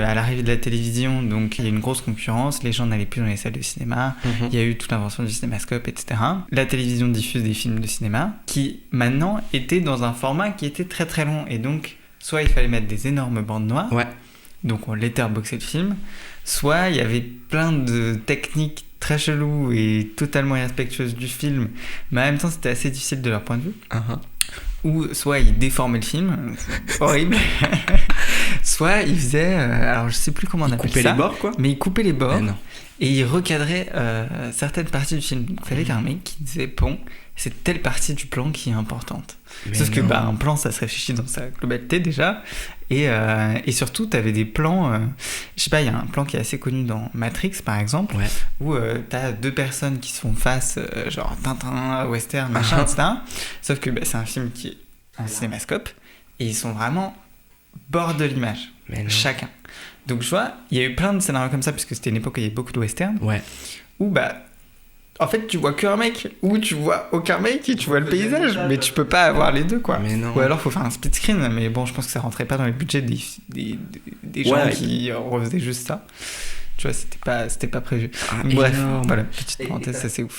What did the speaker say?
À l'arrivée de la télévision, donc il y a une grosse concurrence, les gens n'allaient plus dans les salles de cinéma, il y a eu toute l'invention du cinémascope, etc. La télévision diffuse des films de cinéma qui maintenant étaient dans un format qui était très très long, et donc soit il fallait mettre des énormes bandes noires, donc on letterboxait le film, soit il y avait plein de techniques très cheloues et totalement irrespectueuses du film, mais en même temps c'était assez difficile de leur point de vue. Ou soit ils déformaient le film, c'est horrible. Soit ils faisaient, alors je sais plus comment on appelle ça. Ils coupaient les bords, quoi. Mais ils coupaient les bords et ils recadraient certaines parties du film. Il fallait qu'un mec qui disait, bon, c'est telle partie du plan qui est importante. Sauf que un plan, ça se réfléchit dans sa globalité déjà. Et surtout, t'avais des plans, je sais pas, il y a un plan qui est assez connu dans Matrix par exemple, où t'as deux personnes qui se font face, genre Tintin, western, machin, etc. Sauf que c'est un film qui est un cinémascope et ils sont vraiment bord de l'image, chacun. Donc je vois, il y a eu plein de scénarios comme ça, puisque c'était une époque où il y avait beaucoup de western, où en fait tu vois qu'un mec, ou tu vois aucun mec et tu vois le paysage, mais tu peux pas avoir les deux, quoi. Ou alors faut faire un split screen, mais bon, je pense que ça rentrait pas dans les budgets des gens qui refaisaient juste ça. Tu vois, c'était pas prévu. Bref, voilà, petite parenthèse, ça c'est ouf.